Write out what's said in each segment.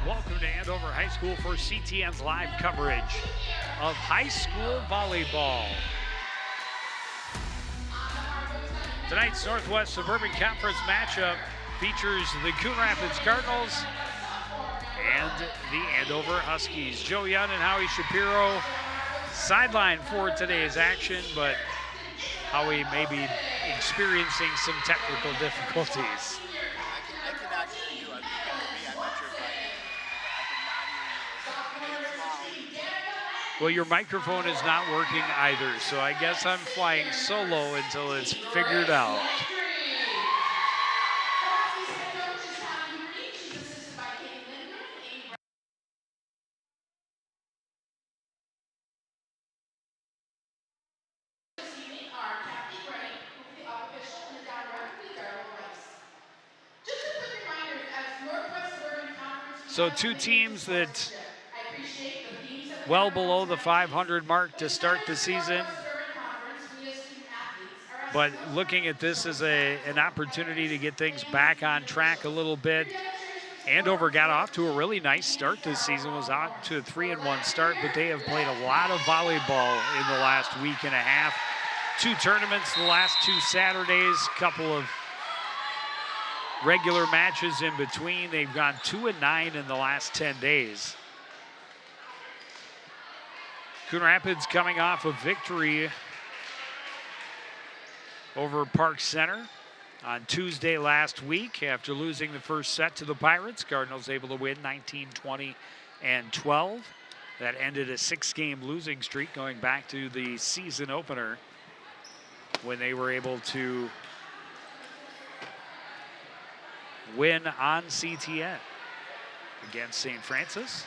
welcome to Andover High School for CTN's live coverage of high school volleyball. Tonight's Northwest Suburban Conference matchup features the Coon Rapids Cardinals and the Andover Huskies. Joe Young and Howie Shapiro sidelined for today's action, but Howie may be experiencing some technical difficulties. I cannot hear you. I think me. I'm not sure if I cannot hear you. Well, your microphone is not working either, so I guess I'm flying solo until it's figured out. So two teams that well below the 500 mark to start the season. But looking at this as an opportunity to get things back on track a little bit. Andover got off to a really nice start this season, was out to a 3-1 start, but they have played a lot of volleyball in the last week and a half. 2 tournaments the last 2 Saturdays, couple of regular matches in between. They've gone 2-9 in the last 10 days. Coon Rapids coming off a victory over Park Center on Tuesday last week after losing the first set to the Pirates. Cardinals able to win 19-20 and 12. That ended a 6-game losing streak going back to the season opener when they were able to win on CTN against St. Francis.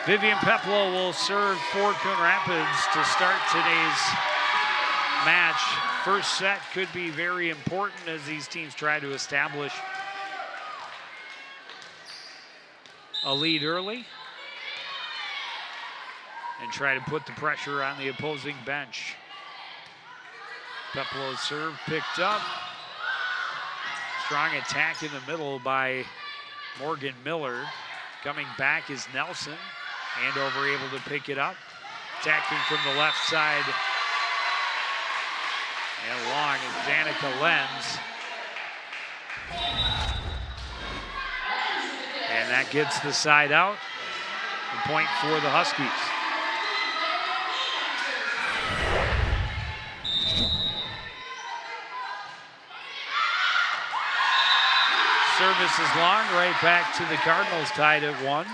Vivian Peplow will serve for Coon Rapids to start today's match. First set could be very important as these teams try to establish a lead early and try to put the pressure on the opposing bench. Peplow's serve picked up. Strong attack in the middle by Morgan Miller. Coming back is Nelson. Andover able to pick it up. Attacking from the left side. And long is Danica Lenz. And that gets the side out. A point for the Huskies. Service is long, right back to the Cardinals, tied at 1.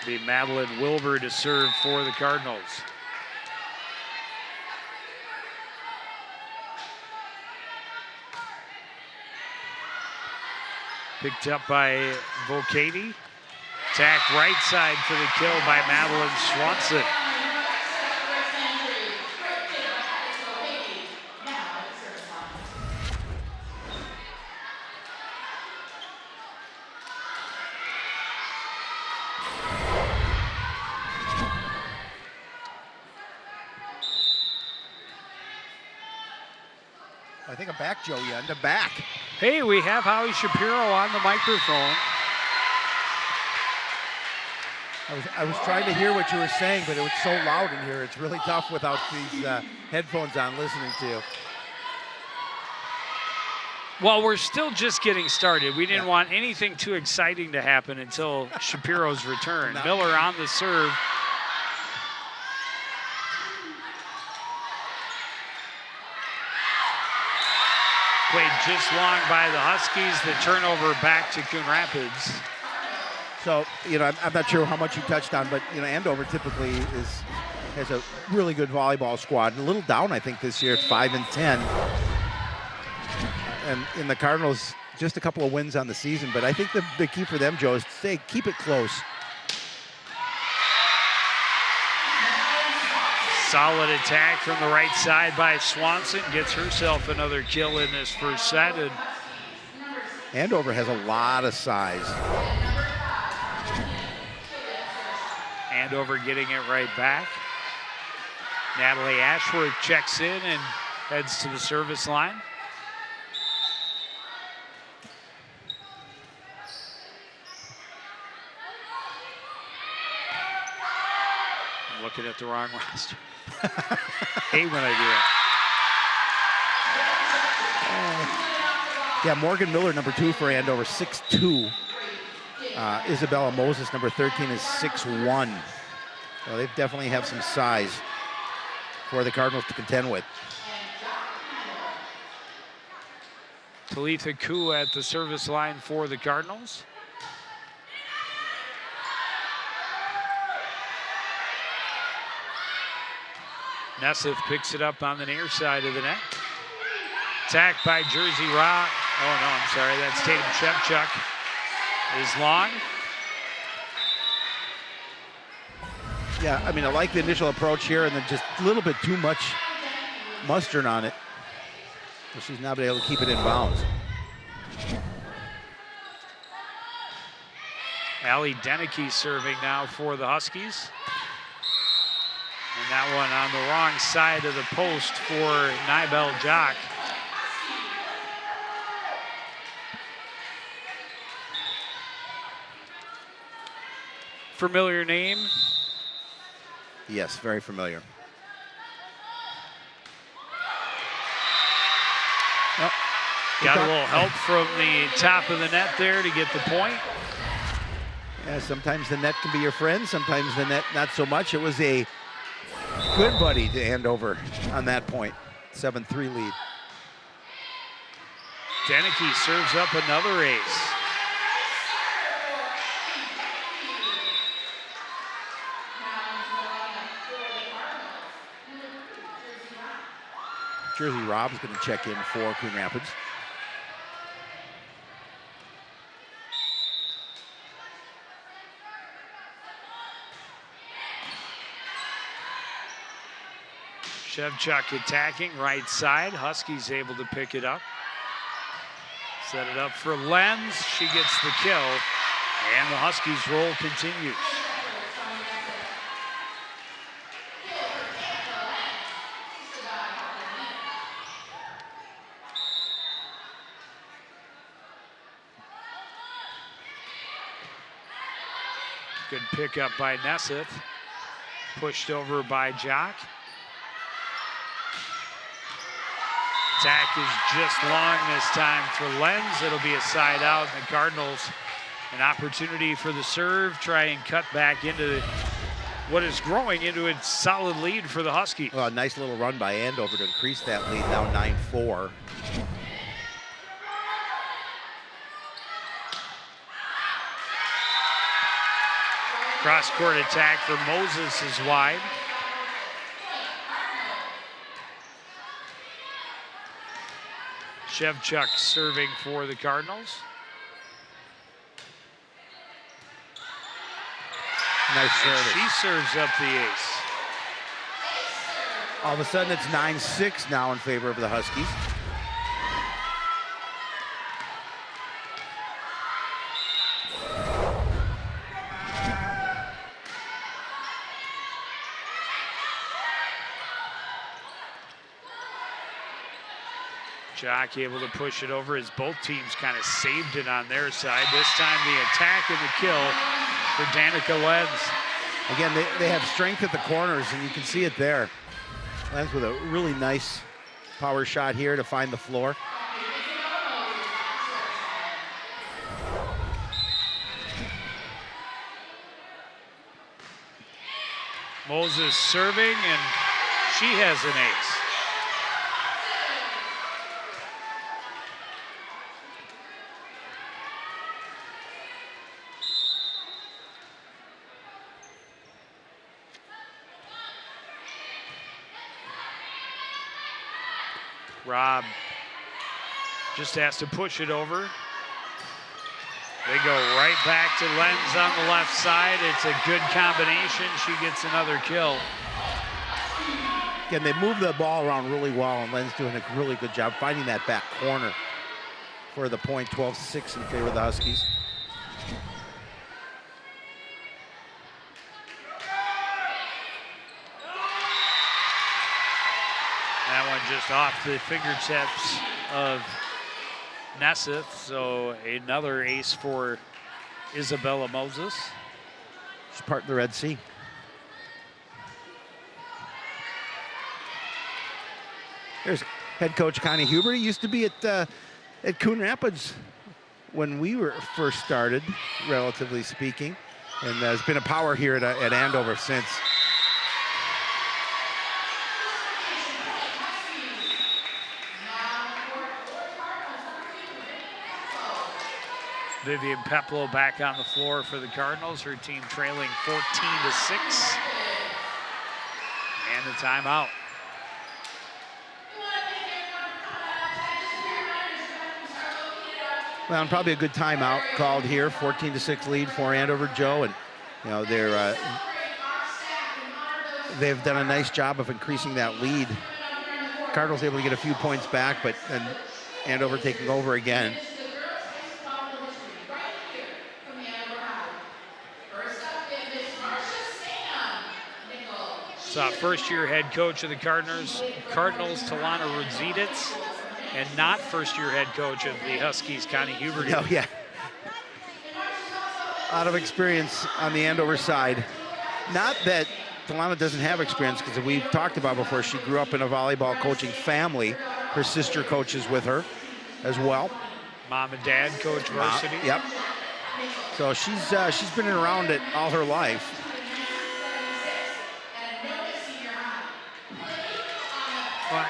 Be Madeline Wilbur to serve for the Cardinals. Picked up by Vocati. Attacked right side for the kill by Madeline Swanson. I think I'm back, Joe Young. I'm back. Hey, we have Howie Shapiro on the microphone. I was trying to hear what you were saying, but it was so loud in here. It's really tough without these headphones on listening to you. Well, we're still just getting started. We didn't want anything too exciting to happen until Shapiro's return. Miller on the serve. Played just long by the Huskies. The turnover back to Coon Rapids. So, I'm not sure how much you touched on, but, Andover typically has a really good volleyball squad. And a little down, I think, this year at 5-10. And in the Cardinals, just a couple of wins on the season. But I think the key for them, Joe, is to keep it close. Solid attack from the right side by Swanson. Gets herself another kill in this first set. And Andover has a lot of size. Andover getting it right back. Natalie Ashworth checks in and heads to the service line. I'm looking at the wrong roster. Hate when I do that. Yeah, Morgan Miller, number 2 for Andover, 6'2". Isabella Moses, number 13, is 6'1". So they definitely have some size for the Cardinals to contend with. Talitha Koo at the service line for the Cardinals. Nesseth picks it up on the near side of the net. Attack by Jersey Rock. Oh no, I'm sorry, that's Tatum Shevchuk. Is long. Yeah, I mean, I like the initial approach here, and then just a little bit too much mustard on it. So she's not been able to keep it in bounds. Allie Deneke serving now for the Huskies. And that one on the wrong side of the post for Nibel Jock. Familiar name? Yes, very familiar. Oh, got a little help from the top of the net there to get the point. Yeah, sometimes the net can be your friend, sometimes the net not so much. It was a good buddy to Andover on that point. 7-3 lead. Deneke serves up another ace. Jersey Rob's going to check in for Coon Rapids. Shevchuk attacking right side. Huskies able to pick it up. Set it up for Lenz. She gets the kill. And the Huskies roll continues. Good pickup by Nesseth. Pushed over by Jock. Attack is just long this time for Lenz. It'll be a side out, and the Cardinals an opportunity for the serve, try and cut back into what is growing into a solid lead for the Huskies. Well, a nice little run by Andover to increase that lead, now 9-4. Cross-court attack for Moses is wide. Shevchuk serving for the Cardinals. Nice service. She serves up the ace. All of a sudden, it's 9-6 now in favor of the Huskies. Jock able to push it over as both teams kind of saved it on their side. This time the attack and the kill for Danica Lenz. Again, they have strength at the corners, and you can see it there. Lenz with a really nice power shot here to find the floor. Moses serving, and she has an ace. Rob just has to push it over. They go right back to Lenz on the left side. It's a good combination. She gets another kill. Again, they move the ball around really well, and Len's doing a really good job finding that back corner for the point. 12-6 in favor of the Huskies. That one just off the fingertips of Nesseth, so another ace for Isabella Moses. She's part of the Red Sea. There's head coach Connie Huber. He used to be at Coon Rapids when we were first started, relatively speaking, and has been a power here at Andover since. Vivian Peplow back on the floor for the Cardinals. Her team trailing 14-6. And the timeout. Well, and probably a good timeout called here. 14-6 lead for Andover, Joe, and you know they've done a nice job of increasing that lead. Cardinals able to get a few points back, but then Andover taking over again. So first-year head coach of the Cardinals, Talana Rudziditz, and not first-year head coach of the Huskies, Connie Huber. Oh, yeah. A lot of experience on the Andover side. Not that Talana doesn't have experience, because we've talked about before, she grew up in a volleyball coaching family. Her sister coaches with her as well. Mom and dad coach varsity. Yep. So she's been around it all her life. Well,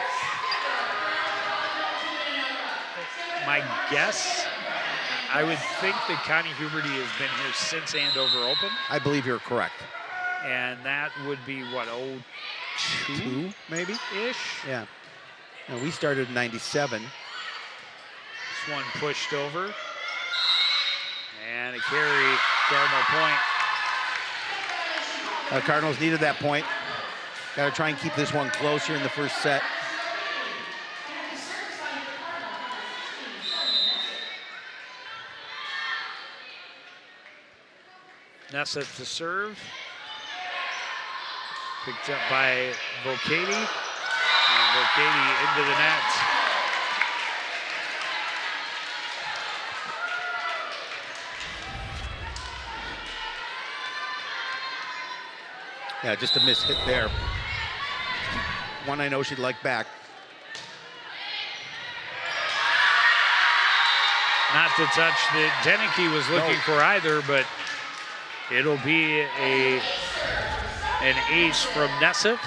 my guess, I would think that Connie Huberty has been here since Andover opened. I believe you're correct. And that would be, what, 02 maybe? Ish? Yeah. And we started in 97. This one pushed over. And a carry, Cardinal point. Cardinals needed that point. Got to try and keep this one close here in the first set. Nesseth to serve. Picked up by Volcati. And Volcati into the net. Yeah, just a miss hit there. One I know she'd like back. Not the touch that Deneke was looking for either, but it'll be an ace from Nesseth.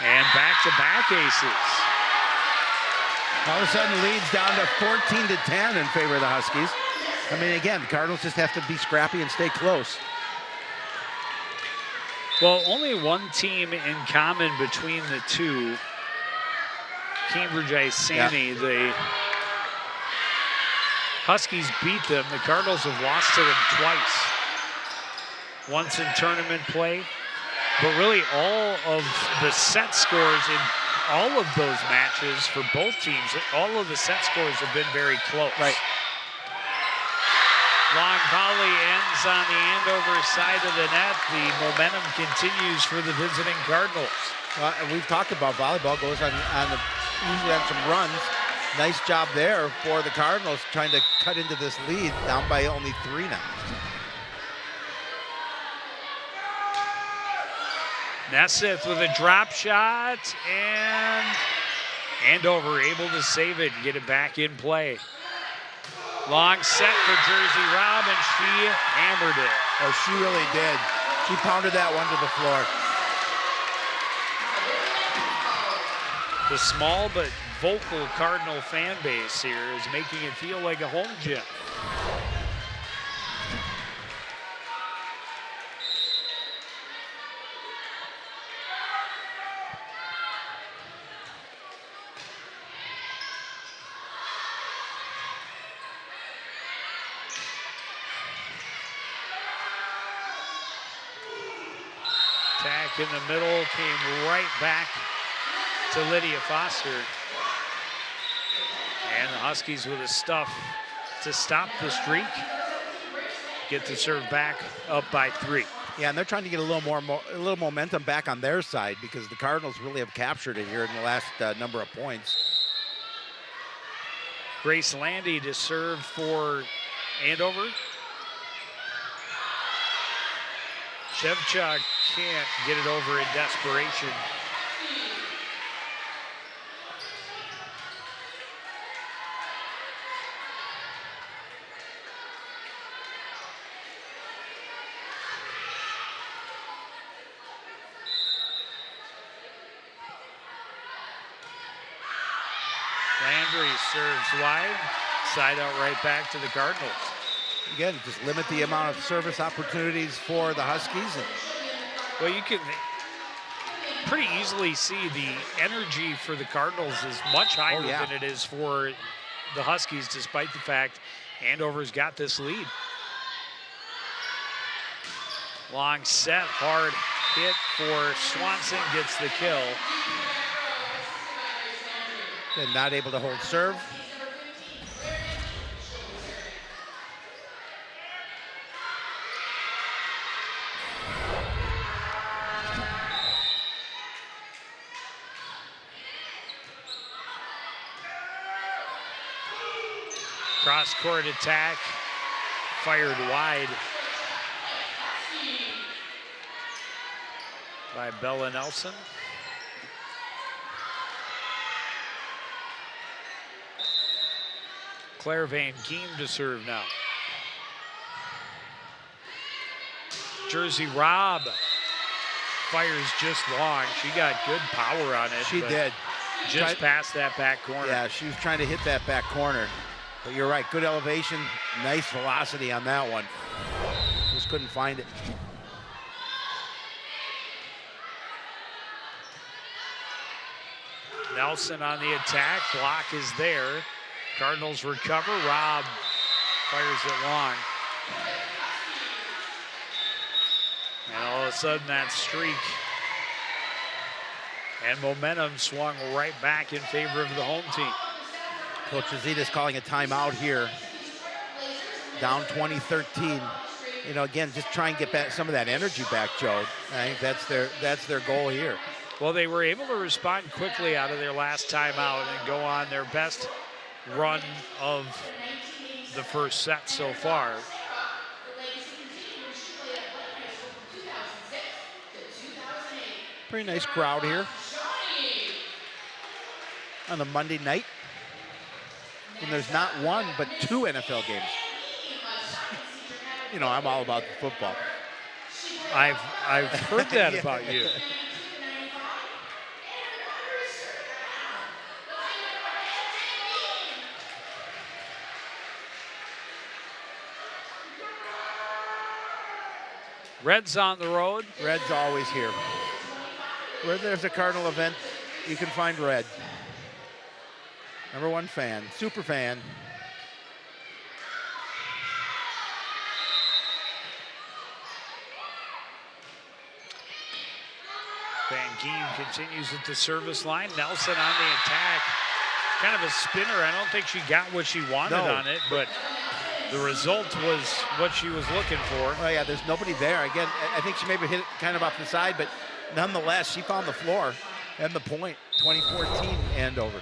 And back-to-back aces. All of a sudden, leads down to 14-10 in favor of the Huskies. I mean, again, the Cardinals just have to be scrappy and stay close. Well, only one team in common between the two. Cambridge Isani, the Huskies beat them. The Cardinals have lost to them twice. Once in tournament play. But really all of the set scores in all of those matches for both teams, all of the set scores have been very close. Right. Long volley ends on the Andover side of the net. The momentum continues for the visiting Cardinals. And we've talked about volleyball goes usually on some runs. Nice job there for the Cardinals trying to cut into this lead, down by only 3 now. Nesseth with a drop shot, and Andover able to save it and get it back in play. Long set for Jersey Robb, and she hammered it. Oh, she really did. She pounded that one to the floor. The small but vocal Cardinal fan base here is making it feel like a home gym. attack in the middle came right back to Lydia Foster. And the Huskies with the stuff to stop the streak. Get the serve back up by 3. Yeah, and they're trying to get a little momentum back on their side because the Cardinals really have captured it here in the last number of points. Grace Landy to serve for Andover. Shevchuk can't get it over in desperation. Landry serves wide, side out right back to the Cardinals. Again, just limit the amount of service opportunities for the Huskies. Well, you can pretty easily see the energy for the Cardinals is much higher than it is for the Huskies, despite the fact Andover's got this lead. Long set, hard hit for Swanson, gets the kill. And not able to hold serve. Cross-court attack, fired wide by Bella Nelson. Claire Van Giem to serve now. Jersey Robb fires just long. She got good power on it. She did. Just past that back corner. Yeah, she was trying to hit that back corner. But you're right, good elevation, nice velocity on that one. Just couldn't find it. Nelson on the attack, block is there. Cardinals recover, Robb fires it long. And all of a sudden that streak and momentum swung right back in favor of the home team. Coach Zita's calling a timeout here. Down 20-13. You know, again, just try and get back some of that energy back, Joe. I think that's their goal here. Well, they were able to respond quickly out of their last timeout and go on their best run of the first set so far. Pretty nice crowd here on a Monday night. And there's not one, but 2 NFL games. You know, I'm all about the football. I've heard that about you. Red's on the road. Red's always here. Where there's a Cardinal event, you can find Red. #1 fan, super fan. Van Giem continues at the service line. Nelson on the attack. Kind of a spinner. I don't think she got what she wanted on it, but the result was what she was looking for. Oh, yeah, there's nobody there. Again, I think she maybe hit it kind of off the side, but nonetheless, she found the floor and the point. 2014 Andover.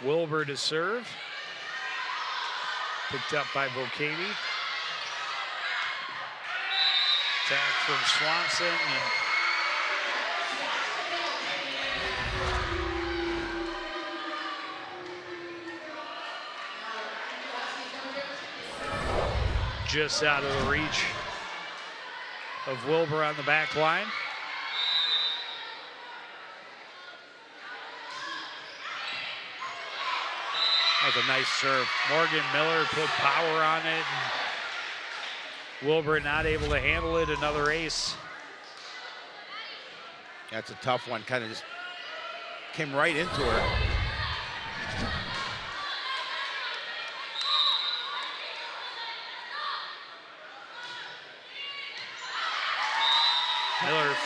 Wilbur to serve. Picked up by Vocati. Attack from Swanson. Just out of the reach of Wilbur on the back line. That was a nice serve. Morgan Miller put power on it. And Wilbur not able to handle it. Another ace. That's a tough one. Kind of just came right into her.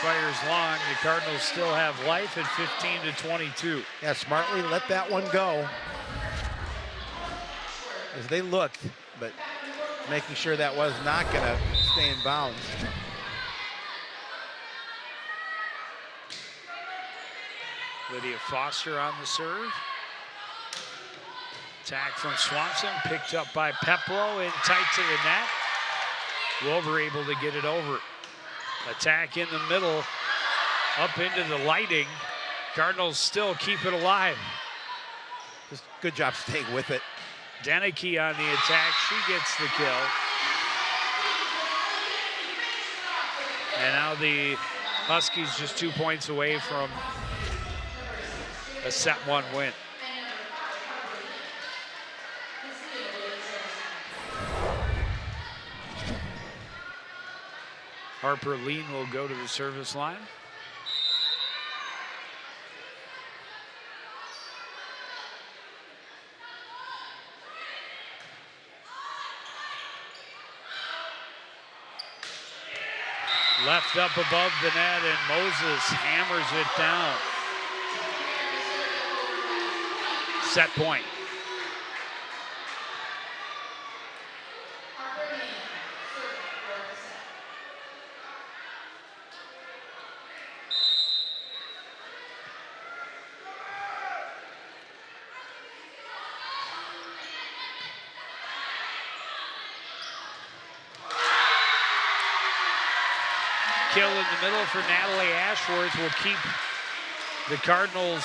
fires long. The Cardinals still have life at 15-22. Yeah, smartly let that one go. As they looked, but making sure that was not going to stay in bounds. Lydia Foster on the serve. Attack from Swanson, picked up by Peplow and tight to the net. Wilbur able to get it over. Attack in the middle, up into the lighting. Cardinals still keep it alive. Just good job staying with it. Deneke on the attack, she gets the kill. And now the Huskies just 2 points away from a set one win. Harper Lean will go to the service line. Left up above the net, and Moses hammers it down. Set point. Kill in the middle for Natalie Ashworth will keep the Cardinals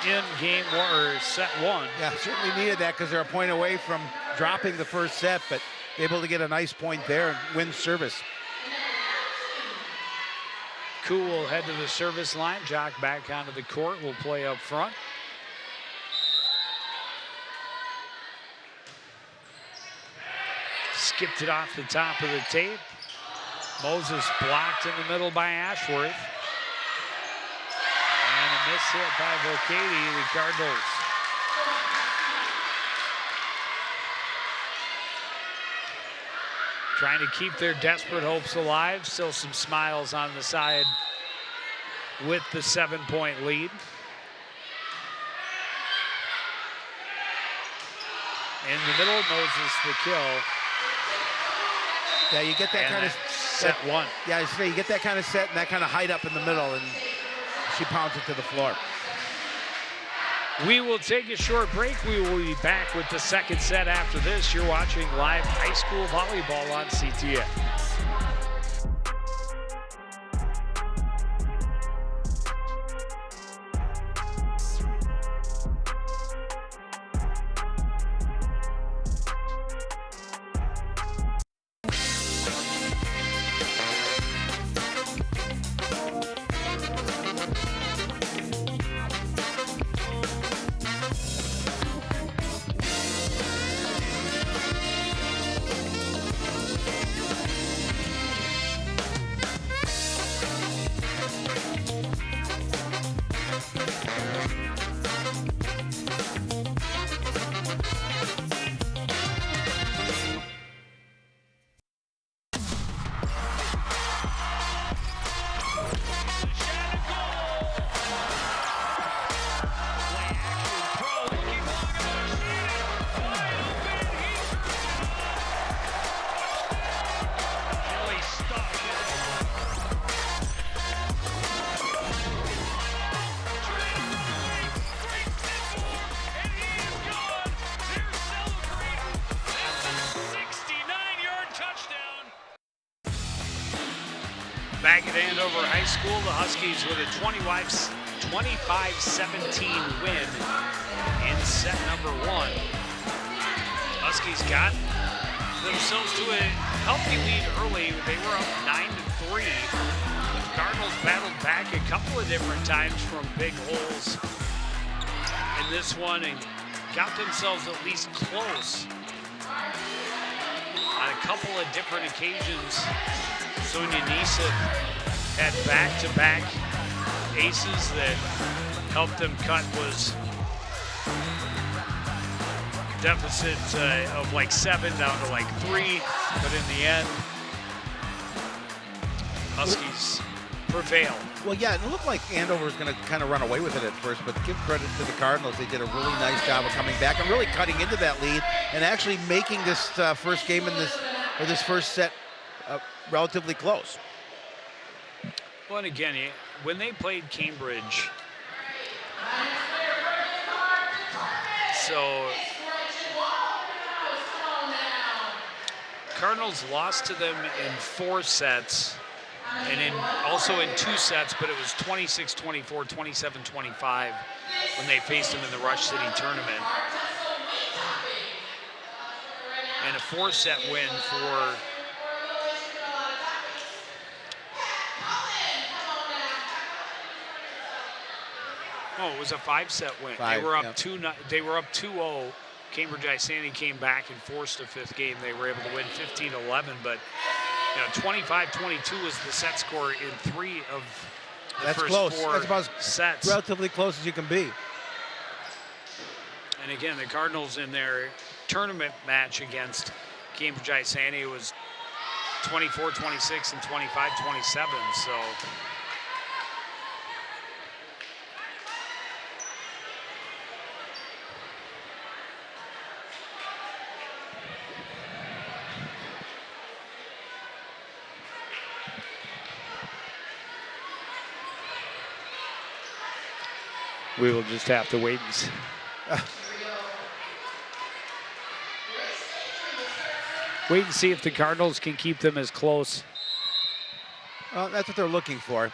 in game one, or set one. Yeah, certainly needed that because they're a point away from dropping the first set, but able to get a nice point there and win service. Cool will head to the service line. Jock back onto the court, will play up front. Skipped it off the top of the tape. Moses blocked in the middle by Ashworth. And a miss hit by Volcati, the Cardinals. Trying to keep their desperate hopes alive. Still some smiles on the side with the 7-point lead. In the middle, Moses the kill. Yeah, you get that kind of set one. Yeah, I say you get that kind of set and that kind of height up in the middle, and she pounds it to the floor. We will take a short break. We will be back with the second set after this. You're watching live high school volleyball on CTN. Back at Andover High School, the Huskies with a 25-17 win in set number one. Huskies got themselves to a healthy lead early. They were up 9-3. The Cardinals battled back a couple of different times from big holes in this one and got themselves at least close on a couple of different occasions. Sonia Nisa had back-to-back aces that helped them cut was deficit of like 7 down to like 3, but in the end, Huskies prevail. Well, yeah, it looked like Andover was going to kind of run away with it at first, but give credit to the Cardinals. They did a really nice job of coming back and really cutting into that lead and actually making this first game in this first set relatively close. Well, and again, when they played Cambridge, so Cardinals lost to them in 4 sets and also in 2 sets, but it was 26-24, 27-25 when they faced them in the Rush City tournament. And a 4-set win for it was a 5-set win. They were up 2-0. Cambridge Isani came back and forced a 5th game. They were able to win 15-11, but 25-22 was the set score in 3 of the first close. 4 That's about sets. Relatively close as you can be. And again, the Cardinals in their tournament match against Cambridge Isani was 24-26 and 25-27. So. We will just have to wait and see. Wait and see if the Cardinals can keep them as close. Well, that's what they're looking for.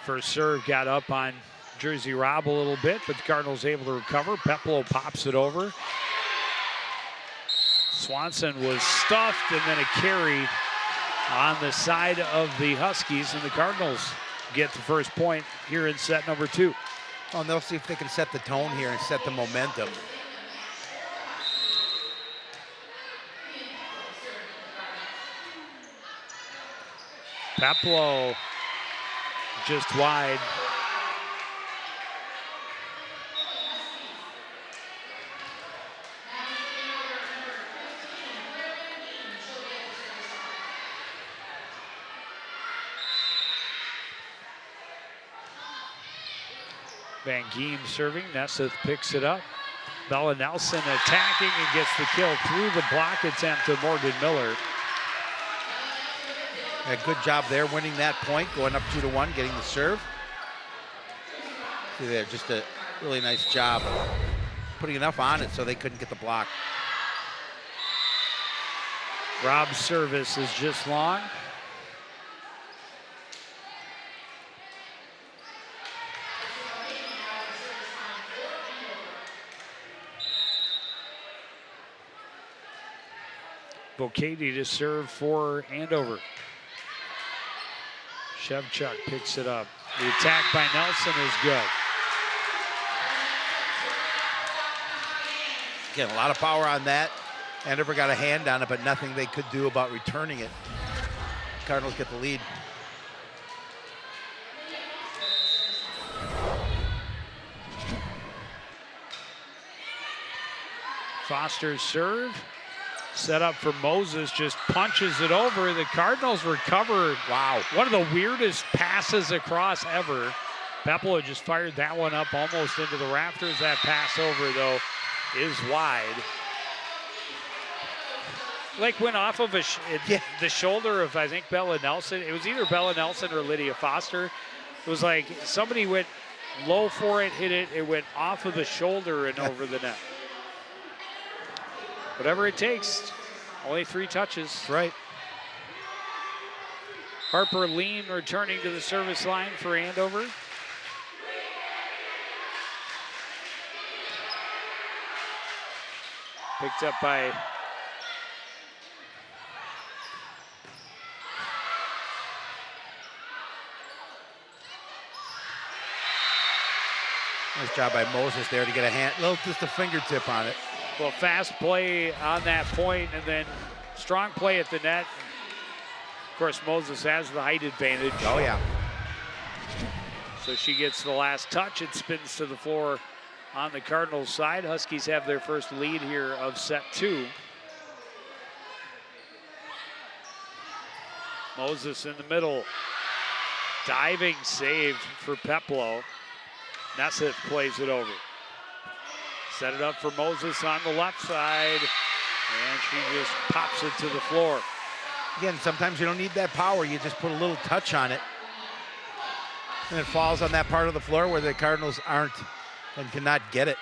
First serve got up on Jersey Robb a little bit, but the Cardinals able to recover. Peplow pops it over. Swanson was stuffed, and then a carry on the side of the Huskies, and the Cardinals get the first point here in set number 2. Well, and they'll see if they can set the tone here and set the momentum. Peplow just wide. Van Giem serving, Nesseth picks it up. Bella Nelson attacking and gets the kill through the block attempt to Morgan Miller. A good job there winning that point, going up 2-1, getting the serve. See there, just a really nice job putting enough on it so they couldn't get the block. Robb's service is just long. Bocady to serve for Andover. Shevchuk picks it up. The attack by Nelson is good. Again, a lot of power on that. Andover got a hand on it, but nothing they could do about returning it. Cardinals get the lead. Foster's serve. Set up for Moses, just punches it over. The Cardinals recover. Wow. One of the weirdest passes across ever. Peplow just fired that one up almost into the rafters. That pass over, though, is wide. Like went off of the shoulder of, I think, Bella Nelson. It was either Bella Nelson or Lydia Foster. It was like somebody went low for it, hit it. It went off of the shoulder and over the net. Whatever it takes. Only 3 touches. That's right. Harper Lean returning to the service line for Andover. Picked up by Nice job by Moses there to get a hand, just a fingertip on it. well, fast play on that point, and then strong play at the net. Of course, Moses has the height advantage. Oh, yeah. So she gets the last touch. It spins to the floor on the Cardinals side. Huskies have their first lead here of set 2. Moses in the middle. Diving save for Peplo. Neseth plays it over. Set it up for Moses on the left side, and she just pops it to the floor. Again, sometimes you don't need that power. You just put a little touch on it, and it falls on that part of the floor where the Cardinals aren't and cannot get it.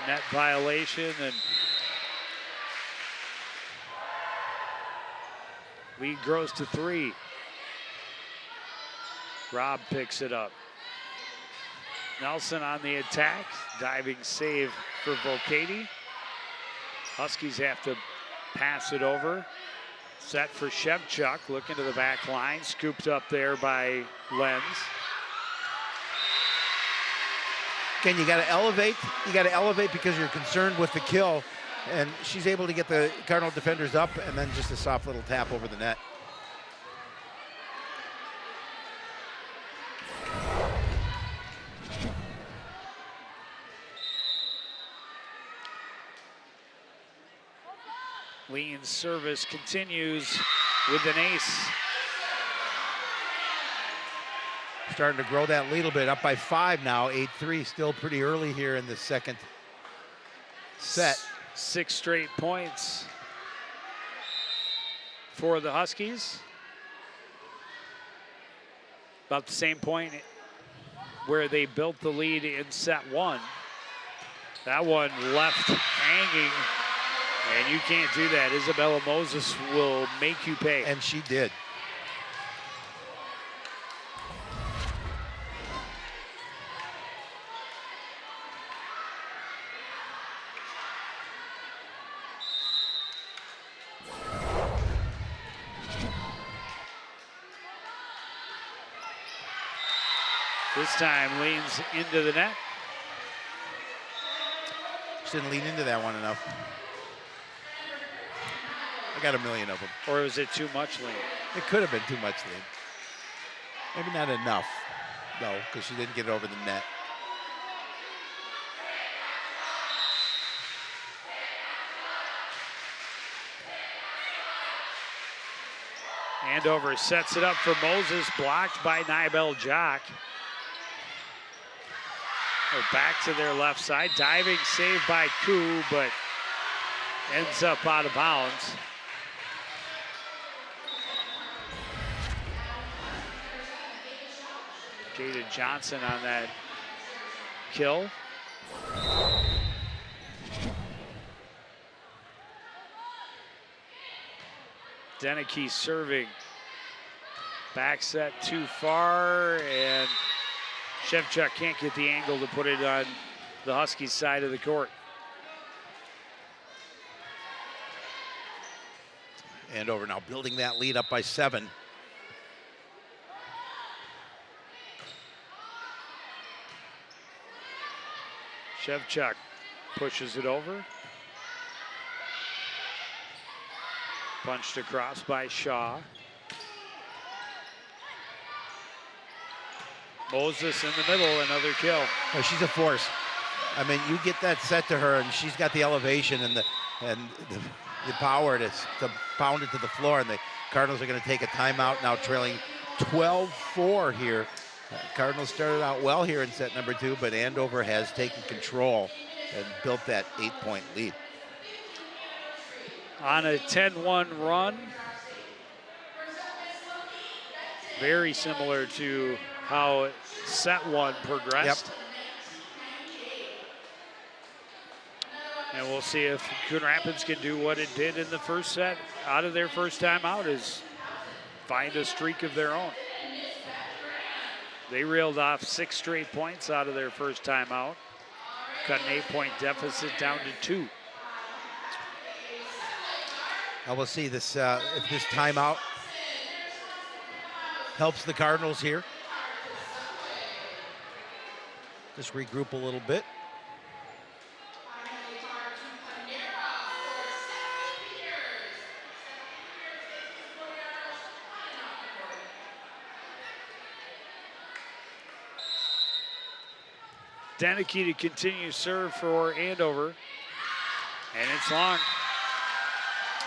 Net violation, and lead grows to 3. Robb picks it up. Nelson on the attack, diving save for Volcati. Huskies have to pass it over. Set for Shevchuk, looking to the back line, scooped up there by Lenz. Again, you got to elevate. You got to elevate because you're concerned with the kill, and she's able to get the Cardinal defenders up, and then just a soft little tap over the net. Lean's service continues with an ace. Starting to grow that lead a bit, up by 5 now, 8-3, still pretty early here in the second set. 6 straight points for the Huskies. About the same point where they built the lead in set 1. That one left hanging, and you can't do that. Isabella Moses will make you pay. And she did. This time leans into the net. She didn't lean into that one enough. I got a million of them. Or was it too much lean? It could have been too much lean. Maybe not enough, though, because she didn't get it over the net. Andover sets it up for Moses, blocked by Nibel Jock. Back to their left side, diving save by Coon, but ends up out of bounds. Jada Johnson on that kill. Deneke serving. Back set too far, and Shevchuk can't get the angle to put it on the Huskies' side of the court. Andover now building that lead up by 7. Shevchuk pushes it over. Punched across by Shaw. Moses in the middle, another kill. Oh, she's a force. I mean, you get that set to her, and she's got the elevation and the power to pound it to the floor. And the Cardinals are going to take a timeout now, trailing 12-4 here. Cardinals started out well here in set number 2, but Andover has taken control and built that 8-point lead. On a 10-1 run, very similar to how set 1 progressed. Yep. And we'll see if Coon Rapids can do what it did in the first set out of their first time out, is find a streak of their own. They reeled off 6 straight points out of their first time out, cut an 8-point deficit down to 2. Now we'll see this if this timeout helps the Cardinals here. Just regroup a little bit. Deneke to continue serve for Andover. And it's long.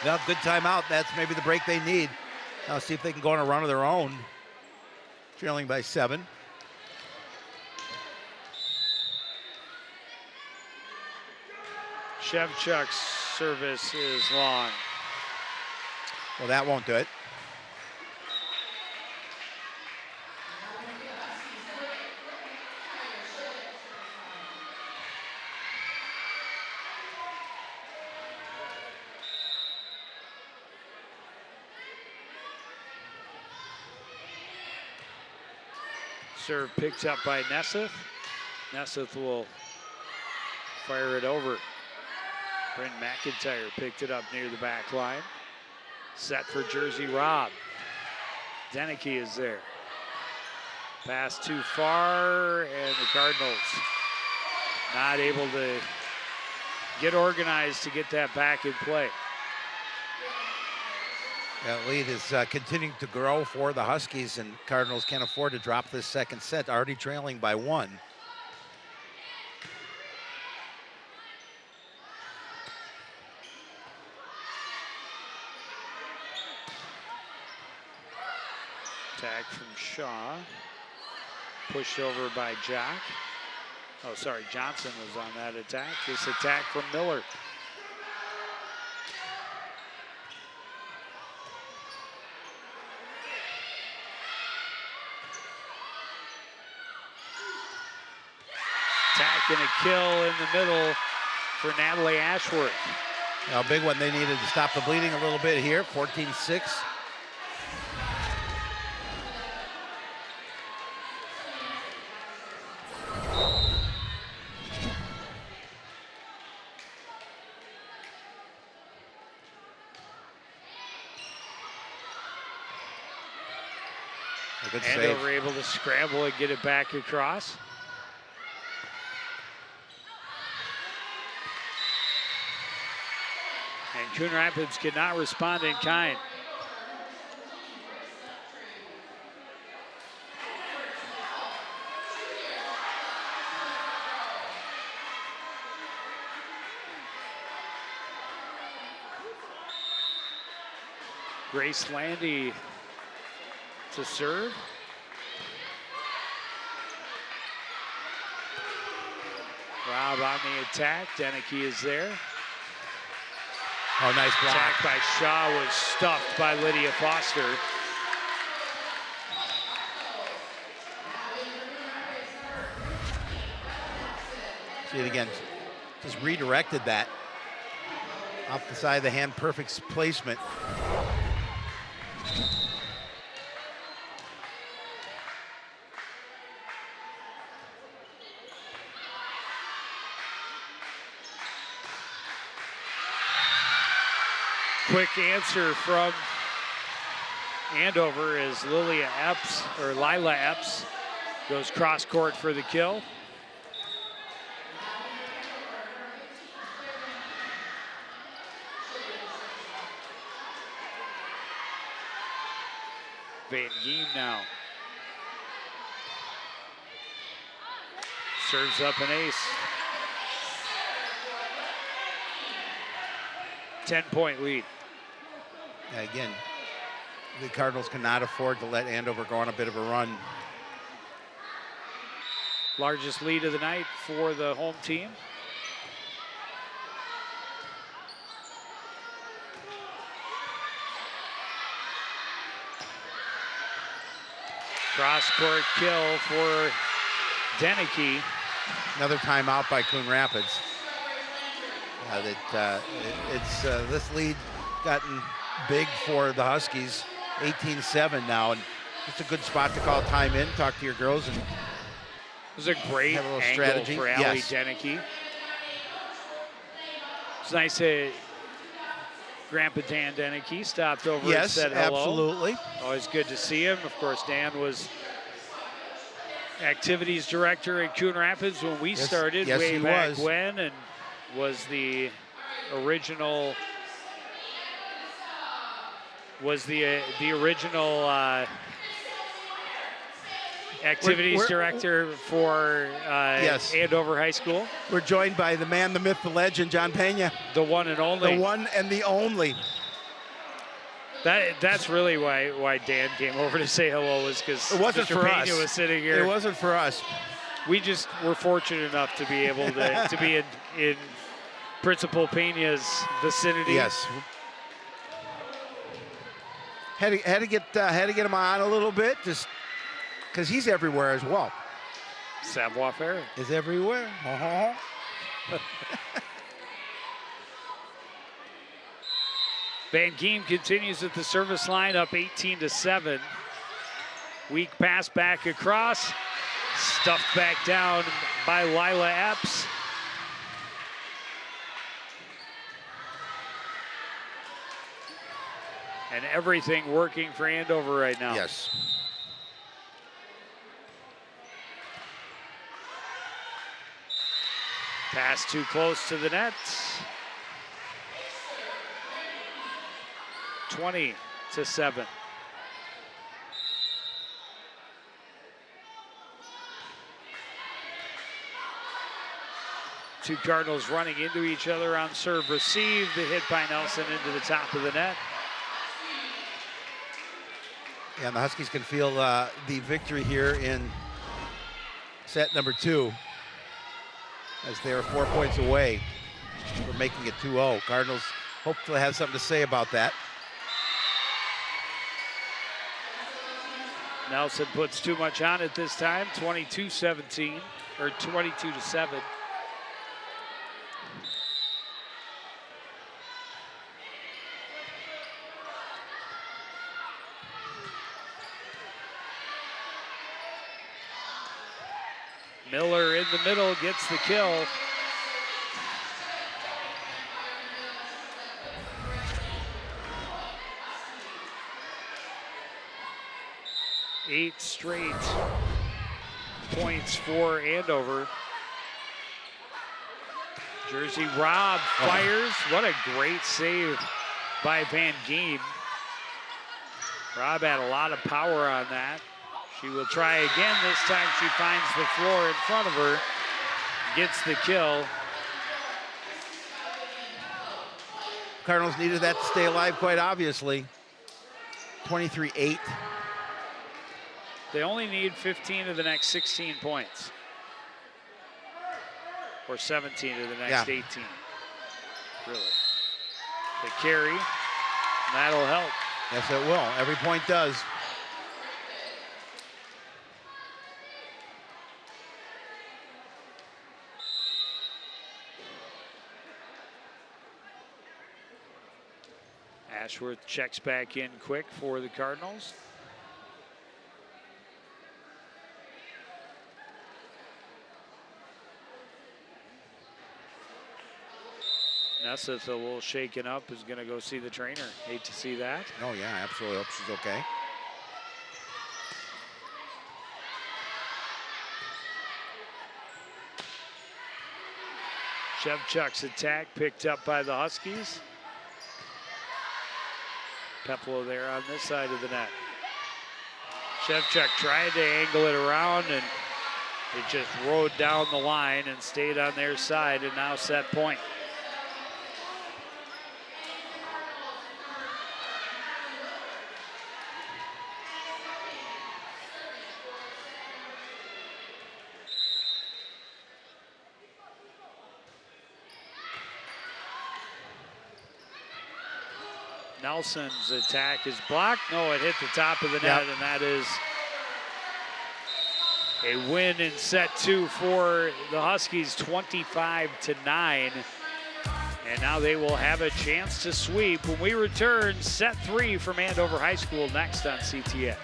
Well, good timeout. That's maybe the break they need. Now see if they can go on a run of their own. Trailing by 7. Shevchuk's service is long. Well, that won't do it. Serve picked up by Nesseth. Nesseth will fire it over. Brent McIntyre picked it up near the back line. Set for Jersey Rob. Deneke is there. Pass too far, and the Cardinals not able to get organized to get that back in play. That lead is continuing to grow for the Huskies, and Cardinals can't afford to drop this second set, already trailing by 1. Tag from Shaw. Pushed over by Jock. Oh, sorry, Johnson was on that attack. This attack from Miller. Attack and a kill in the middle for Natalie Ashworth. Now, a big one. They needed to stop the bleeding a little bit here. 14-6. A good save. Andover able to scramble and get it back across. And Coon Rapids could not respond in kind. Grace Landy to serve. Rob on the attack. Deneke is there. Oh, nice block. Attack by Shaw was stuffed by Lydia Foster. See it again. Just redirected that. Off the side of the hand, perfect placement. Quick answer from Andover as Lila Epps goes cross court for the kill. Van Giem now. Serves up an ace. 10-point lead. Again, the Cardinals cannot afford to let Andover go on a bit of a run. Largest lead of the night for the home team. Cross-court kill for Deneke. Another timeout by Coon Rapids. This lead gotten big for the Huskies. 18-7 now, and it's a good spot to call time in. Talk to your girls and It was a great angle strategy for Allie Deneke. It's nice that Grandpa Dan Deneke stopped over and said hello. Absolutely. Always good to see him. Of course, Dan was activities director in Coon Rapids when we started way back when, and was the original activities director for Andover High School. We're joined by the man, the myth, the legend, John Pena. The one and only. The one and the only. That's really why Dan came over to say hello, was because Mr. Pena was sitting here. It wasn't for us. We just were fortunate enough to be able to be in Principal Pena's vicinity. Yes. Had to get him on a little bit, just because he's everywhere as well. Savoir faire is everywhere. Van Geem continues at the service line, up 18-7. Weak pass back across, stuffed back down by Lila Epps. And everything working for Andover right now. Yes. Pass too close to the net. 20-7. Two Cardinals running into each other on serve receive. The hit by Nelson into the top of the net. Yeah, and the Huskies can feel the victory here in set number 2, as they are 4 points away from making it 2-0. Cardinals hope to have something to say about that. Nelson puts too much on it this time, 22-17, or 22-7. Miller in the middle gets the kill. Eight straight points for Andover. Jersey Robb fires. What a great save by Van Geem. Robb had a lot of power on that. She will try again. This time she finds the floor in front of her, gets the kill. Cardinals needed that to stay alive, quite obviously. 23-8. They only need 15 of the next 16 points. Or 17 of the next 18. Really. The carry, that'll help. Yes, it will. Every point does. Ashworth checks back in quick for the Cardinals. Nessa's a little shaken up, is going to go see the trainer. Hate to see that. Oh, yeah, absolutely. Hope she's okay. Shevchuk's attack picked up by the Huskies. Peplo there on this side of the net. Shevchuk tried to angle it around, and it just rode down the line and stayed on their side, and now set point. Nelson's attack is blocked. No, it hit the top of the net, and that is a win in set 2 for the Huskies, 25-9. And now they will have a chance to sweep when we return. Set 3 from Andover High School next on CTN.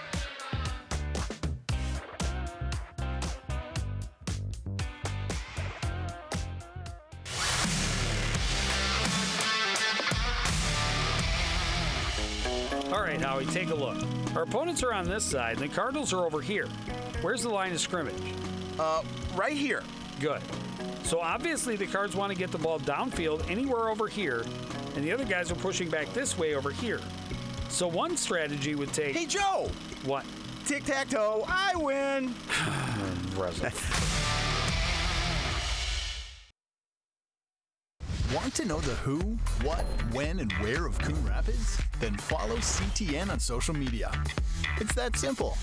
All right, Howie, take a look. Our opponents are on this side, and the Cardinals are over here. Where's the line of scrimmage? Right here. Good. So obviously the Cards want to get the ball downfield anywhere over here, and the other guys are pushing back this way over here. So one strategy would take... Hey, Joe! What? Tic-tac-toe, I win! Want to know the who, what, when, and where of Coon Rapids? Then follow CTN on social media. It's that simple.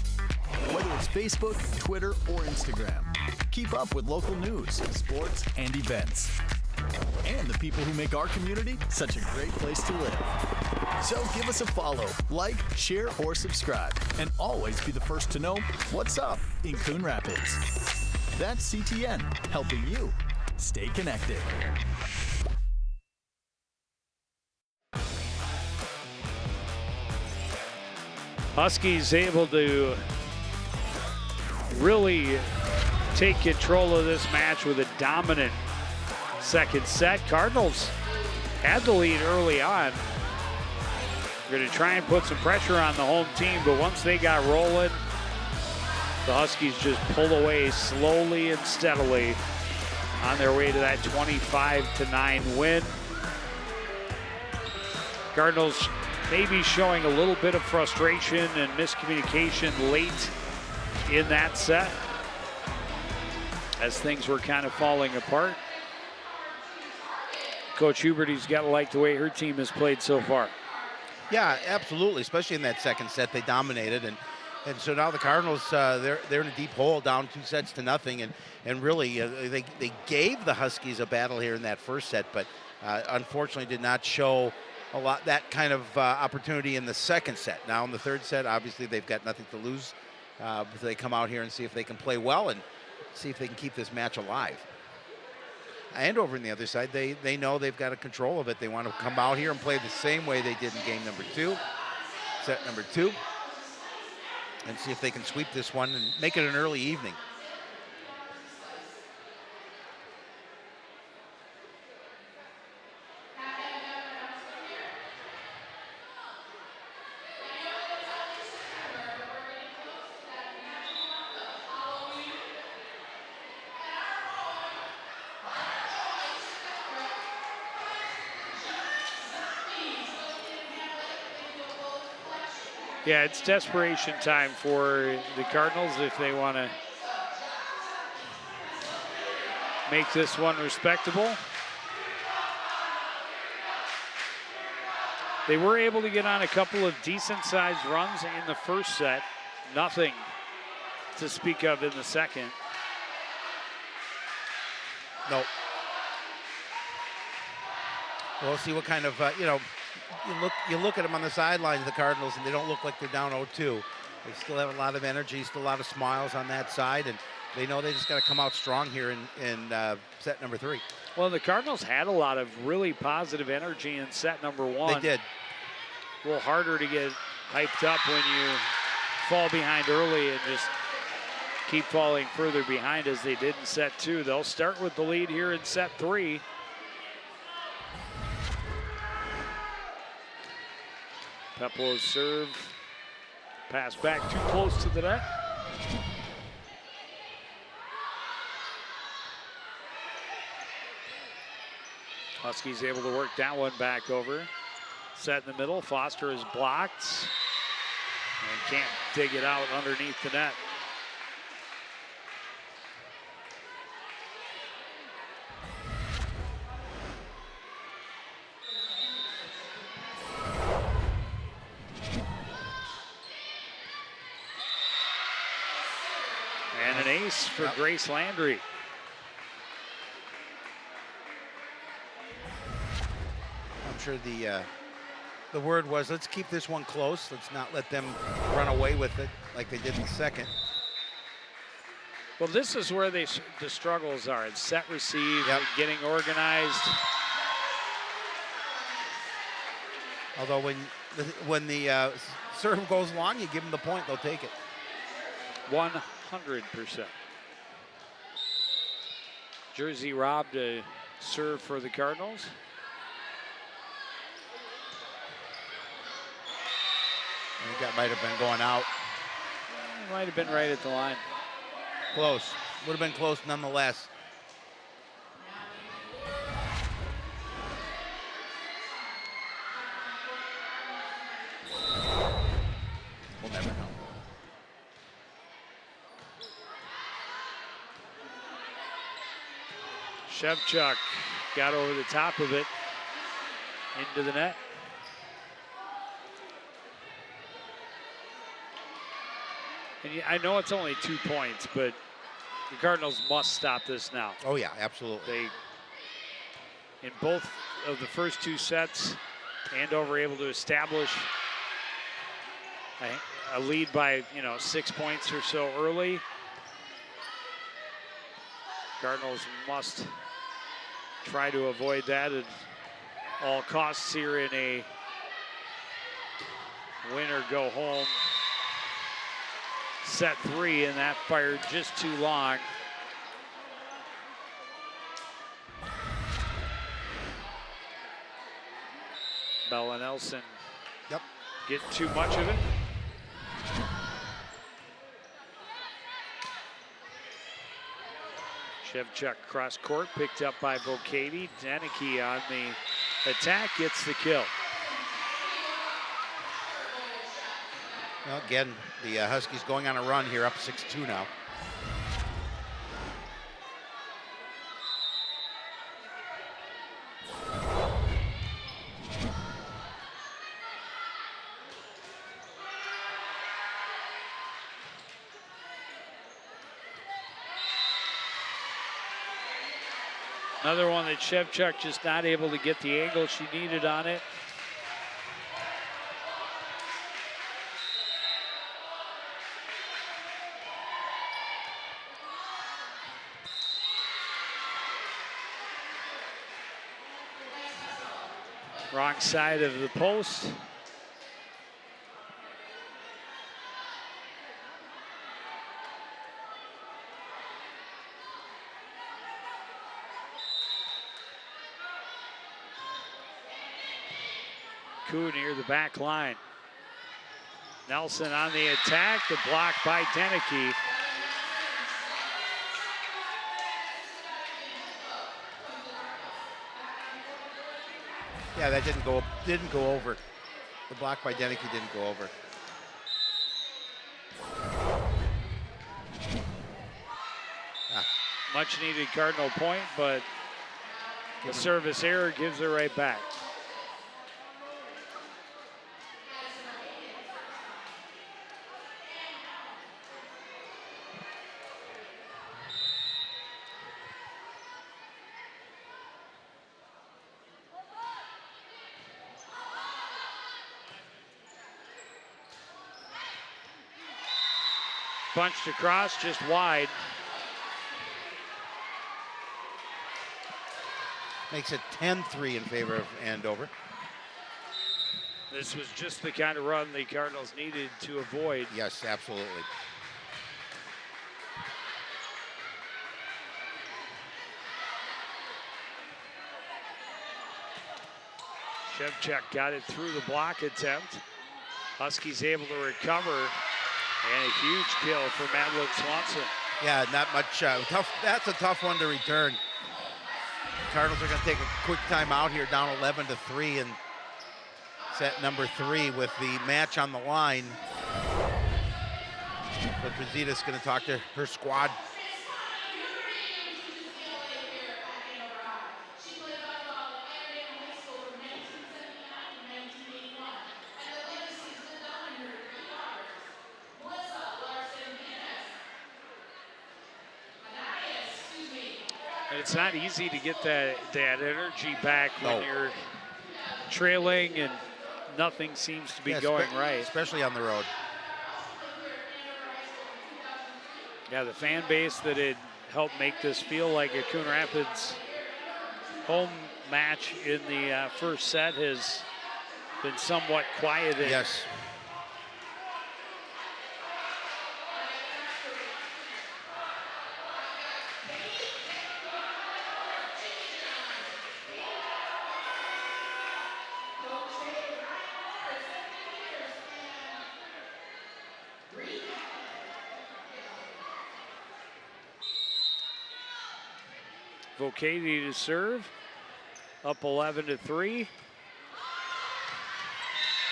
Whether it's Facebook, Twitter, or Instagram, keep up with local news, sports, and events. And the people who make our community such a great place to live. So give us a follow, like, share, or subscribe, and always be the first to know what's up in Coon Rapids. That's CTN, helping you stay connected. Huskies able to really take control of this match with a dominant second set. Cardinals had the lead early on. We're going to try and put some pressure on the home team, but once they got rolling, the Huskies just pulled away slowly and steadily on their way to that 25-9 win. Cardinals maybe showing a little bit of frustration and miscommunication late in that set as things were kind of falling apart. Coach Huberty's got to like the way her team has played so far. Yeah, absolutely, especially in that second set. They dominated, and so now the Cardinals, they're in a deep hole, down 2-0, and really they gave the Huskies a battle here in that first set, but unfortunately did not show a lot that kind of opportunity in the second set. Now in the third set, obviously they've got nothing to lose. But they come out here and see if they can play well and see if they can keep this match alive. Andover on the other side, they know they've got a control of it. They want to come out here and play the same way they did in game number 2, set number 2, and see if they can sweep this one and make it an early evening. Yeah, it's desperation time for the Cardinals if they want to make this one respectable. They were able to get on a couple of decent-sized runs in the first set. Nothing to speak of in the second. No. We'll see what kind of, you look at them on the sidelines, the Cardinals, and they don't look like they're down 0-2. They still have a lot of energy, still a lot of smiles on that side, and they know they just got to come out strong here in set number 3. Well, the Cardinals had a lot of really positive energy in set number 1. They did. A little harder to get hyped up when you fall behind early and just keep falling further behind as they did in set 2. They'll start with the lead here in set 3. Peplo's serve, pass back too close to the net. Huskies able to work that one back over. Set in the middle, Foster is blocked and can't dig it out underneath the net. And an ace for Grace Landry. I'm sure the word was, let's keep this one close. Let's not let them run away with it like they did in the second. Well, this is where the struggles are. It's set, receive, getting organized. Although when the serve goes long, you give them the point, they'll take it. 100%. Jersey Rob to serve for the Cardinals. I think that might have been going out. Might have been right at the line. Close. Would have been close nonetheless. We'll never know. Shevchuk got over the top of it into the net. And I know it's only 2 points, but the Cardinals must stop this now. Oh, yeah, absolutely. They, in both of the first 2 sets, Andover able to establish a lead by 6 points or so early. Cardinals must try to avoid that at all costs here in a win or go home set 3, and that fired just too long. Bell and Nelson get too much of it. Shevchuk cross court, picked up by Vocati. Deneke on the attack, gets the kill. Well, again, the Huskies going on a run here, up 6-2 now. Another one that Shevchuk just not able to get the angle she needed on it. Wrong side of the post. Coon near the back line. Nelson on the attack, the block by Deneke. Yeah, that didn't go over. The block by Deneke didn't go over. Much needed Cardinal point, but the service error gives it right back. Punched across, just wide. Makes it 10-3 in favor of Andover. This was just the kind of run the Cardinals needed to avoid. Yes, absolutely. Shevchuk got it through the block attempt. Huskies able to recover, and a huge kill for Madeline Swanson. Yeah, not much tough. That's a tough one to return. Cardinals are going to take a quick timeout here, down 11-3 in set number 3 with the match on the line. But Rosita's going to talk to her squad. And it's not easy to get that energy back when you're trailing and nothing seems to be going right. Especially on the road. Yeah, the fan base that had helped make this feel like a Coon Rapids home match in the first set has been somewhat quieted. Yes. Vocati to serve. Up 11-3.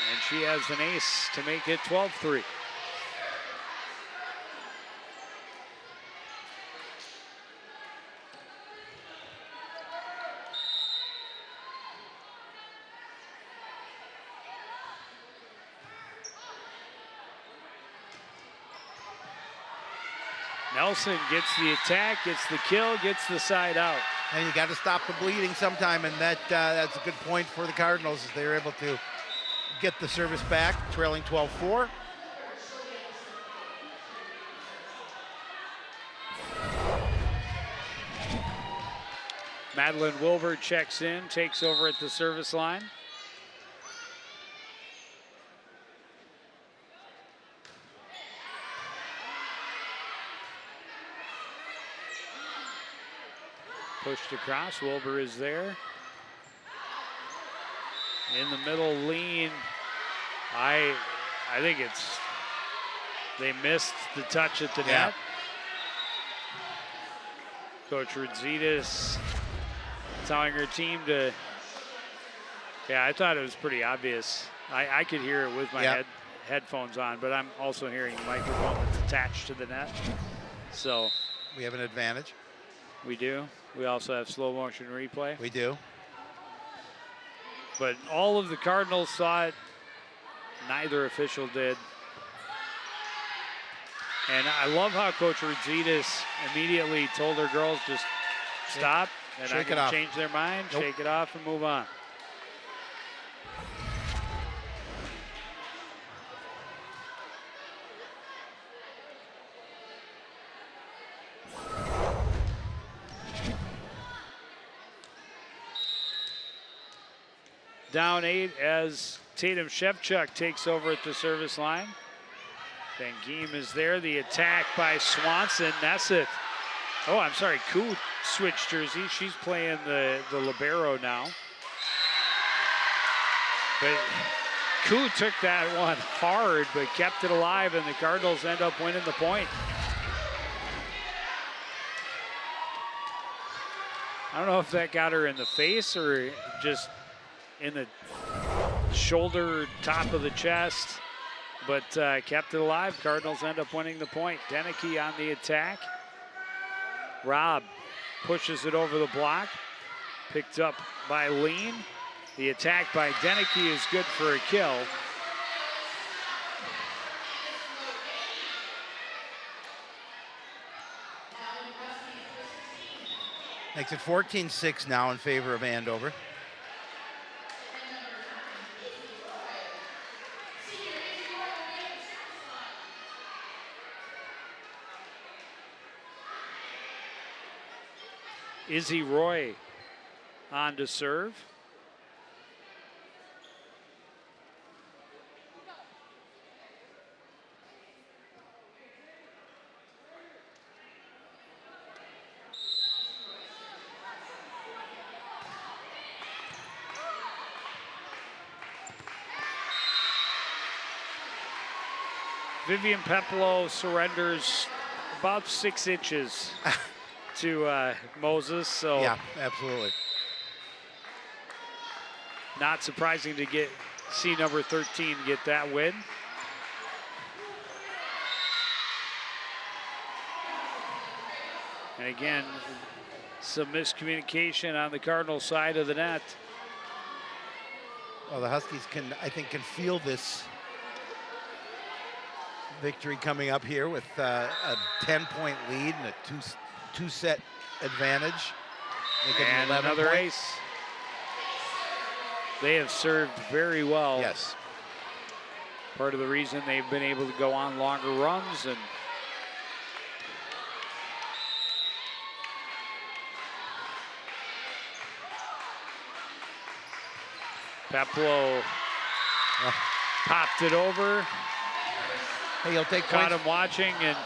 And she has an ace to make it 12-3. Nelson gets the attack, gets the kill, gets the side out. And you got to stop the bleeding sometime, and that's a good point for the Cardinals as they're able to get the service back, trailing 12-4. Madeline Wilbur checks in, takes over at the service line. Pushed across, Wilbur is there. In the middle, lean. I think they missed the touch at the net. Coach Rudzitas telling her team to, I thought it was pretty obvious. I could hear it with my headphones on, but I'm also hearing the microphone that's attached to the net. So we have an advantage. We do. We also have slow motion replay. We do. But all of the Cardinals saw it. Neither official did. And I love how Coach Rudzitas immediately told her girls just stop. And I can change their mind, shake it off, and move on. Down 8 as Tatum Shevchuk takes over at the service line. Van Geem is there. The attack by Swanson. Nesset. Oh, I'm sorry. Coon switched jersey. She's playing the libero now. But Coon took that one hard, but kept it alive, and the Cardinals end up winning the point. I don't know if that got her in the face or just in the shoulder, top of the chest, but kept it alive. Cardinals end up winning the point. Deneke on the attack. Robb pushes it over the block. Picked up by Lean. The attack by Deneke is good for a kill. Makes it 14-6 now in favor of Andover. Izzy Roy on to serve. Vivian Pepolo surrenders about 6 inches to Moses, so yeah, absolutely. Not surprising to see number 13 get that win. And again, some miscommunication on the Cardinal side of the net. Well, the Huskies I think can feel this victory coming up here with a 10-point lead and a two-set advantage. And another ace. They have served very well. Yes. Part of the reason they've been able to go on longer runs. And Peplo popped it over. Hey, he'll take Caught points. him watching and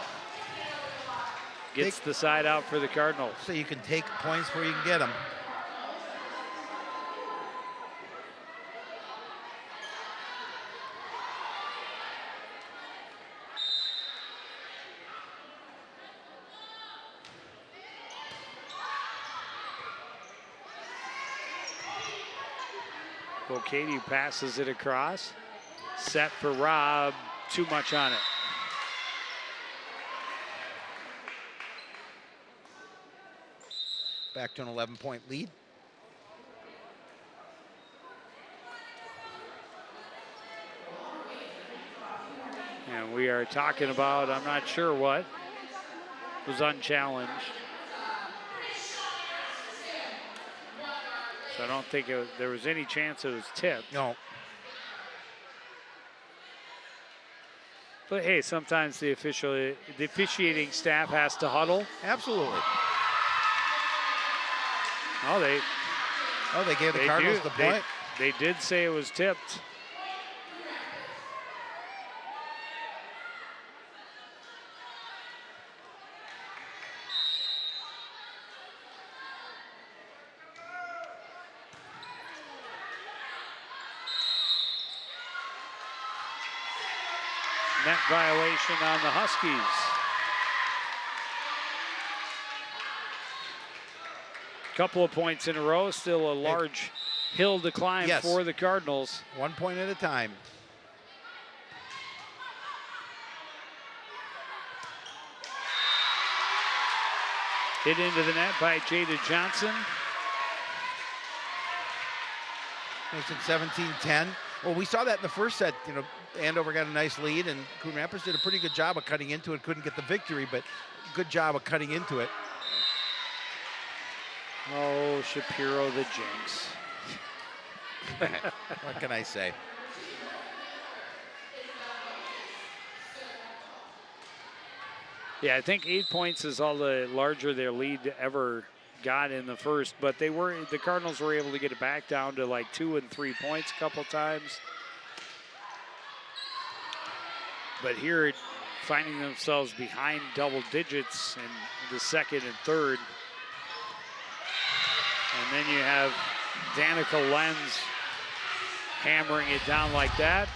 gets the side out for the Cardinals. So you can take points where you can get them. Katie passes it across. Set for Rob. Too much on it. Back to an 11-point lead. And we are talking about, I'm not sure what, was unchallenged. So I don't think there was any chance it was tipped. No. But hey, sometimes the officiating staff has to huddle. Absolutely. Oh, they gave the Cardinals the point. They did say it was tipped. Net violation on the Huskies. Couple of points in a row, still a large hill to climb for the Cardinals. 1 point at a time. Hit into the net by Jada Johnson. Makes it 17-10. Well, we saw that in the first set. You know, Andover got a nice lead, and Coon Rapids did a pretty good job of cutting into it. Couldn't get the victory, but good job of cutting into it. Oh, Shapiro the jinx. What can I say? Yeah, I think 8 points is all the larger their lead ever got in the first, but the Cardinals were able to get it back down to like 2 and 3 points a couple times. But here, finding themselves behind double digits in the second and third. And then you have Danica Lenz hammering it down like that.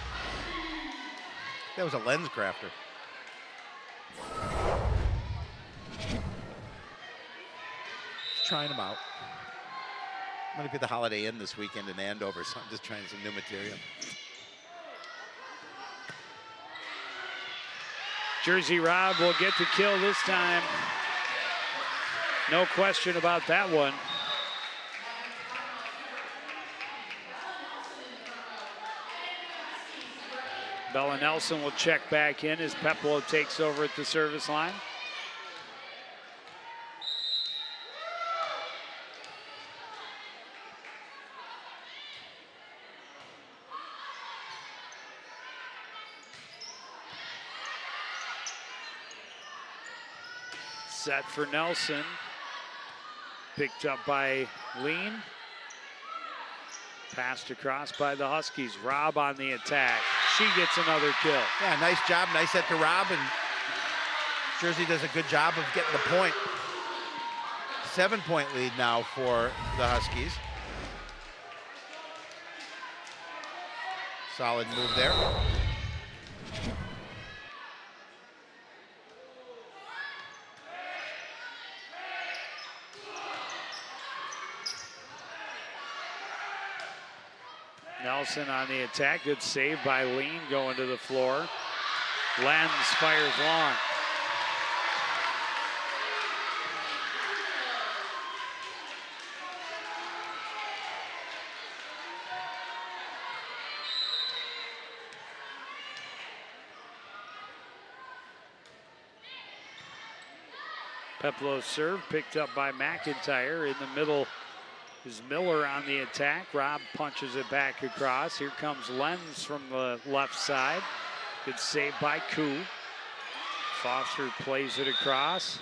That was a lens crafter. Just trying them out. I'm going to be at the Holiday Inn this weekend in Andover, so I'm just trying some new material. Jersey Rob will get the kill this time. No question about that one. Bella Nelson will check back in as Peplo takes over at the service line. Set for Nelson. Picked up by Lean. Passed across by the Huskies. Rob on the attack. She gets another kill. Yeah, nice job. Nice set to Rob, and Jersey does a good job of getting the point. 7-point lead now for the Huskies. Solid move there. Nelson on the attack. Good save by Lean going to the floor. Lenz fires long. Peplo's serve picked up by McIntyre. In the middle is Miller on the attack. Rob punches it back across. Here comes Lenz from the left side. Good save by Coon. Foster plays it across.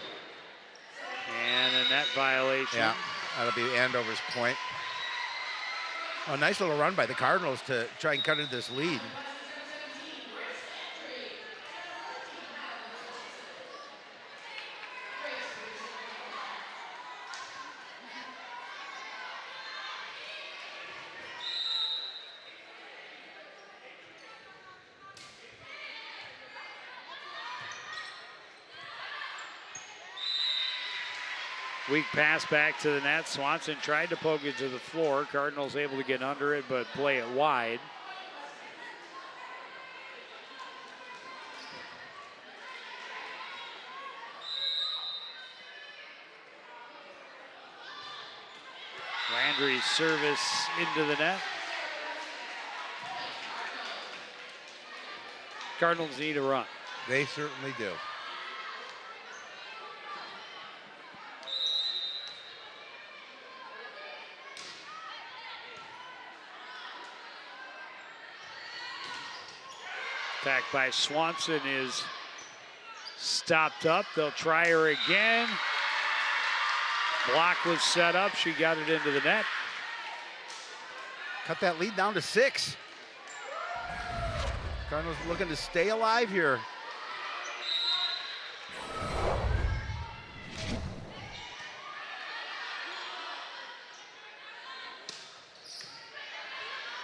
And a net violation. Yeah, that'll be Andover's point. A nice little run by the Cardinals to try and cut into this lead. Weak pass back to the net. Swanson tried to poke it to the floor. Cardinals able to get under it, but play it wide. Landry's service into the net. Cardinals need a run. They certainly do. Attack by Swanson is stopped up. They'll try her again. Block was set up. She got it into the net. Cut that lead down to 6. Cardinals looking to stay alive here.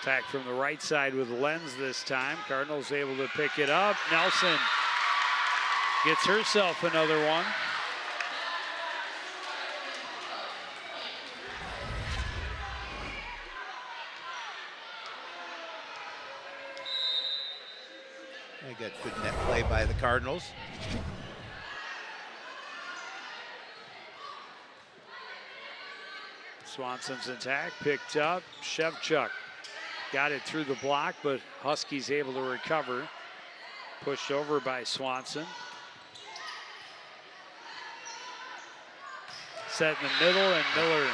Attack from the right side with Lenz this time. Cardinals able to pick it up. Nelson gets herself another one. I got good net play by the Cardinals. Swanson's attack picked up. Shevchuk got it through the block, but Huskies able to recover. Pushed over by Swanson. Set in the middle, and Miller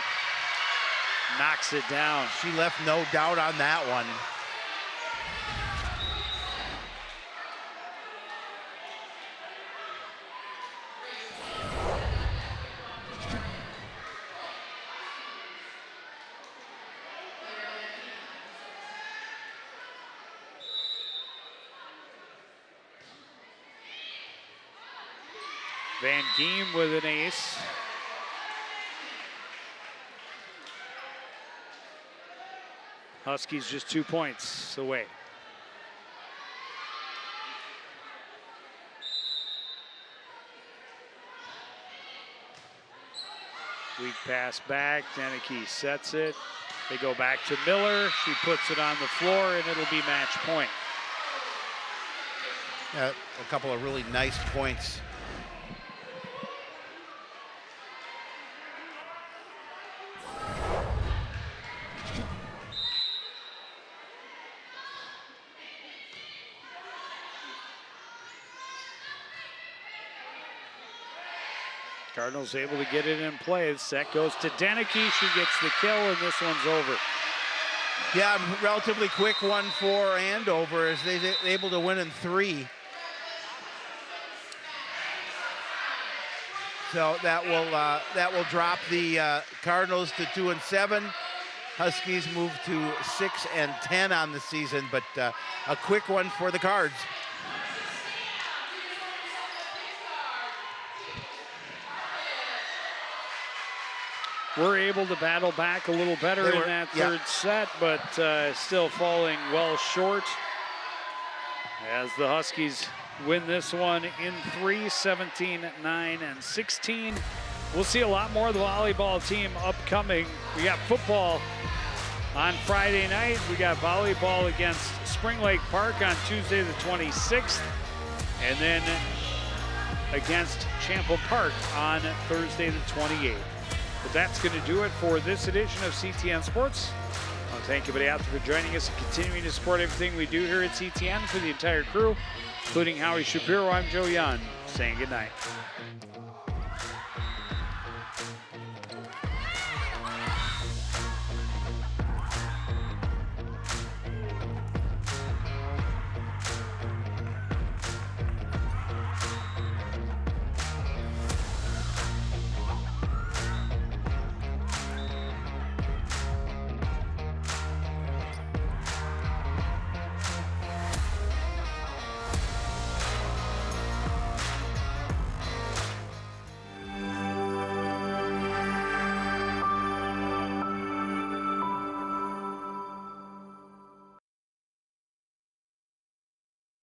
knocks it down. She left no doubt on that one. Van Giem with an ace. Huskies just 2 points away. Weak pass back. Deneke sets it. They go back to Miller. She puts it on the floor, and it'll be match point. A couple of really nice points. Cardinals able to get it in play. The set goes to Deneke. She gets the kill, and this one's over. Yeah, relatively quick one for Andover as they're able to win in 3. So that will drop the Cardinals to 2-7. Huskies move to 6-10 on the season, but a quick one for the Cards. We're able to battle back a little better in that third set, but still falling well short as the Huskies win this one in 3, 17, 9, and 16. We'll see a lot more of the volleyball team upcoming. We got football on Friday night. We got volleyball against Spring Lake Park on Tuesday the 26th, and then against Chample Park on Thursday the 28th. But that's going to do it for this edition of CTN Sports. I want to thank everybody out there for joining us and continuing to support everything we do here at CTN. For the entire crew, including Howie Shapiro, I'm Joe Young, saying good night.